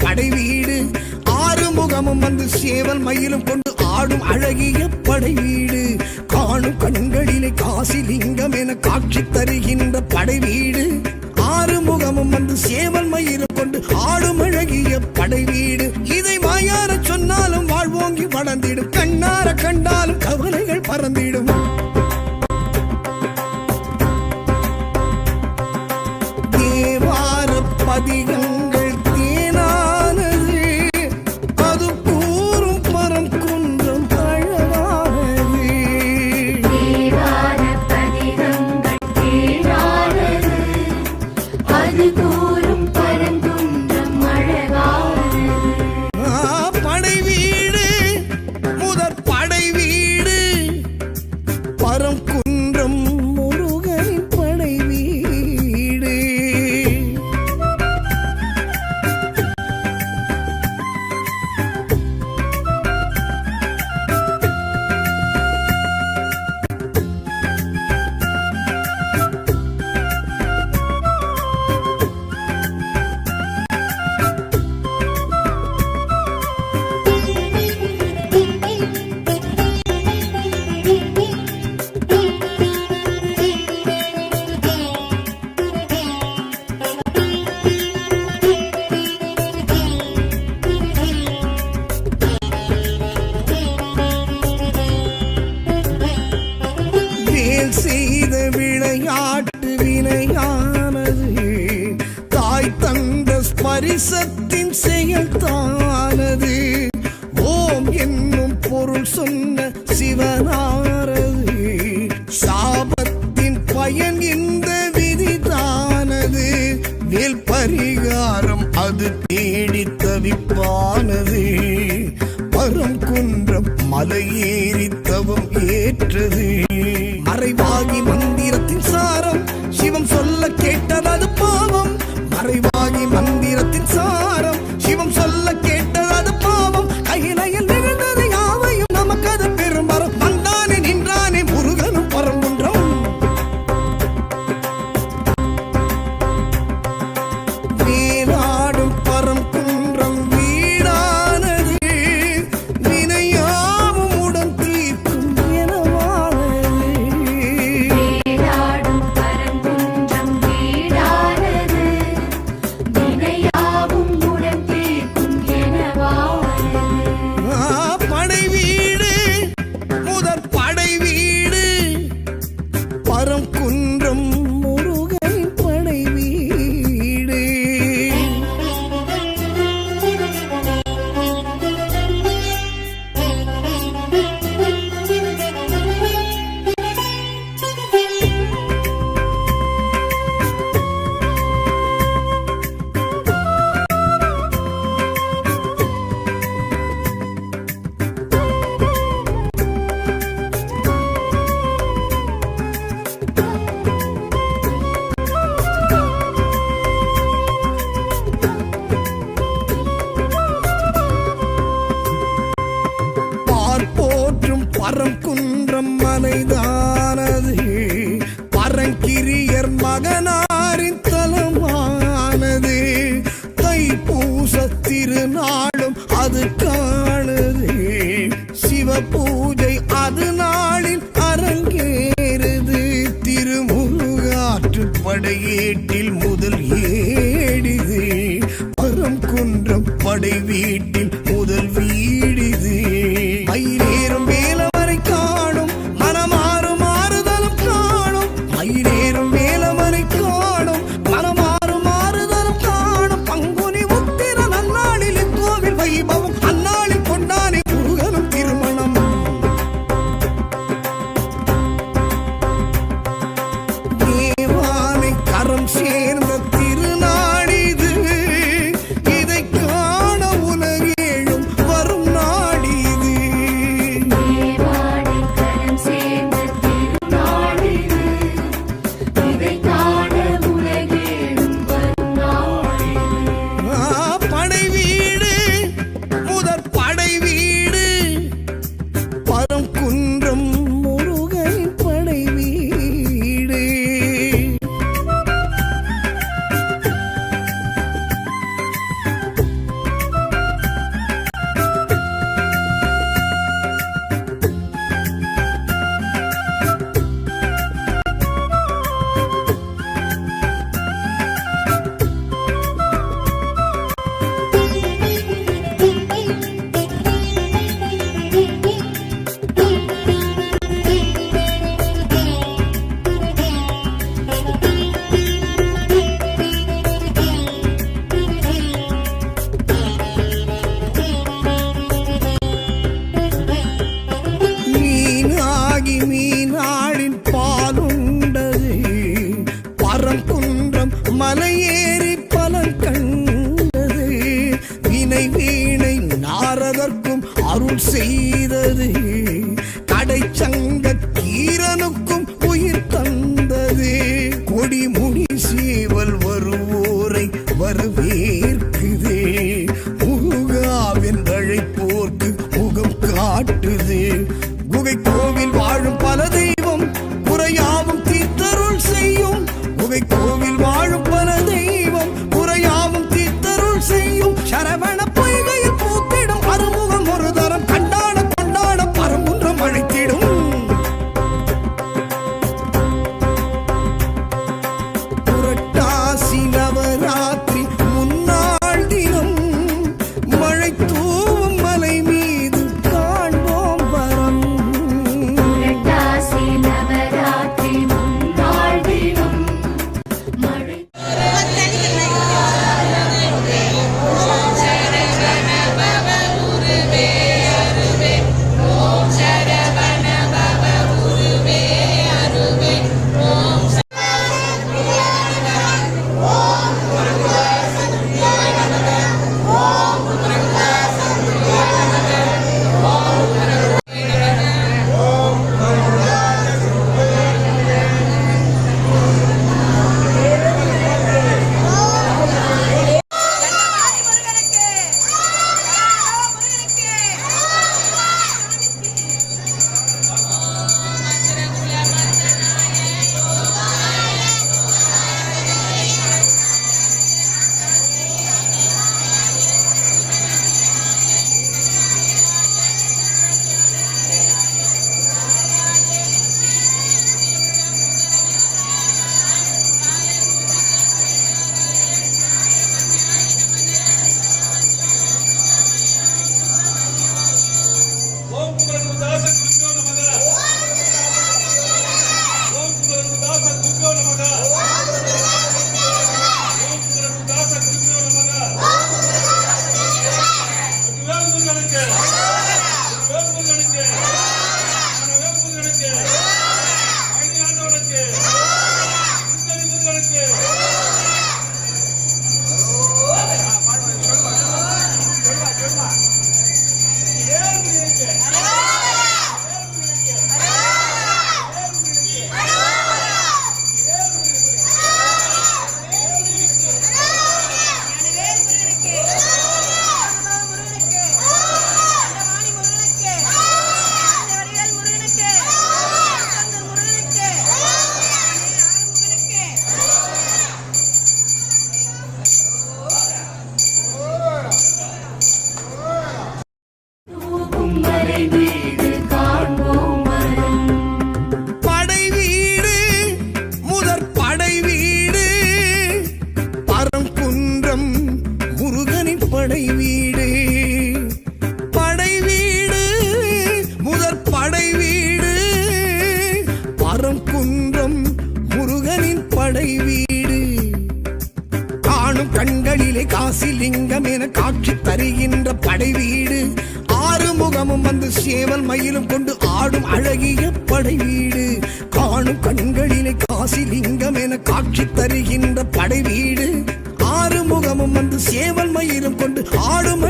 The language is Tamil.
படை வீடு. ஆறுமுகமும் வந்து சேவல் மயிலும் கொண்டு ஆடும் அழகிய படை வீடு. காணும் கண்களிலே காசிலிங்கம் என காட்சி தருகின்ற படை வீடு. ஆறுமுகமும் வந்து சேவல் மயிலும் கொண்டு ஆடும் அழகிய படை வீடு. இதை வாயார சொன்னாலும் வாழ்வோங்கி வளர்ந்திடும், கண்ணார கண்டாலும் கவலைகள் பறந்திடும். தேவார பதிகங்கள் தேனானது, அது கூறும் பரம் குன்றம் அழகானது. தேவார பதிகங்கள் தேனானது, அது கூறும் பரங்குன்றம் அழகானது. படை வீடு முதற் படை வீடு, பரம் குன்றம் முருகனின் படை வீடு. வேல் செய்த விளையாட்டு வினையானது, தாய் தந்த ஸ்பரிசத்தின் செயல்தானது. ஓம் என்னும் பொருள் சொன்ன சிவனாரது, சாபத்தின் பயன் இந்த விதிதானது. வேல் பரிகாரம் அது தேடி தவிப்பானது, பரம் குன்றம் மலையேறி தவம் ஏற்றது. மறைவாகி மந்திரத்தின் சாரம் சிவம் சொல்ல கேட்டது பாவம். மறைவாகி மந்திரத்தின் சாரம் சிவம் சொல்ல கேட்டது பாவம். கையிலையில் நிகழ்ந்தது யாவையும் நமக்கு அது பெரும் வரம். வந்தானே நின்றானே முருகனும் பரங்குன்றம். வேலாடும் பரம் குன்றம் வீடானது, வினையாவும் உடன் தீர்க்கும் எனவானது. வேலாடும் பரங்குன்றம் வீடானது, வினையாவும் உடன் தீர்க்கும் எனவானது. படை வீடு முதற் படை வீடு, பரம் குன்றம் முருகனின் படை வீடு. பார்ப்போற்றும் பரம் குன்றம் மலைதானது, பரங்கிரியர் மகனாரின் தலமானது. தைப்பூச திருநாளும் அது காணுது, சிவ பூஜை அது நாளில் அரங்கேறுது. திருமுருகாற்று படையேட்டில் முதல் ஏடிது, பரம் குன்றம் படை வீட்டில் முதல் வீடிது. மயிலேறும் வேலவரை காணும் மனமாறு மாறுதலும் காணும். மயிலேறும் வேலவரை காணும் மனமாறு மாறுதலும் காணும். பங்குனி உத்திர நன்னாளில் இக்கோவில் வைபவம், அந்நாளில் கொண்டானே முருகனும் திருமணம். தேவானை கரம் சேர்ந்த திருநாடிது, இதை காண உலகேழும் வரும் நாள். அருள் செய்தது. கடைச்சங்க கீரனுக்கும் உயிர் தந்தது. கொடிமுடி சேவல் வருவோரை வரவேற்குது. முருகாவென்றழைப்போர்க்கு முகம் காட்டுது. குகை கோவில் வாழும் பல தெய்வம் குறையாவும் தீர்த்தருள் செய்யும். குகை கோவில் வாழும் பல தெய்வம் குறையாவும் தீர்த்தருள் செய்யும். சரவண பொய்கையில் பூத்திடும் அறுமுகம் ஒரு தரம் கண்டாட கொண்டாட பரமுன்றம் அழைத்திடும். புரட்டாசி நவராத்திரி முன்னாள் தினம் மழை தூவும் மலை மீது காண்போம் வரம். புரட்டாசி நவராத்திரி முன்னாள் தினம் மழை ஓம் குமரகுருதாச குருஜோ நமக. ஓம் குமரகுருதாச குருஜோ நமக. ஓம் குமரகுருதாச குருஜோ நமக. வேல் முருகனுக்கு வேல் முருகனுக்கு வேல் முருகனுக்கு ஐயாண்டவனுக்கு திருத்தணி முருகனுக்கு வேல் முருகனுக்கு தூவும் மலை மீது காண்போம் வரம். படை வீடு முதற் படை வீடு பரங்குன்றம் முருகனின் படை வீடு. படை வீடு முதற் படை வீடு பரங்குன்றம் முருகனின் படை வீடு. காணும் கண்களிலே காசிலிங்கம் என காட்சி தருகின்ற படை வீடு. ஆறுமுகமும் வந்து சேவல் மயிலும் கொண்டு ஆடும் அழகிய படை வீடு. காணும் கண்களிலே காசிலிங்கம் என காட்சி தருகின்ற படை வீடு. ஆறுமுகமும் வந்து சேவல் மயிலும் கொண்டு ஆடும்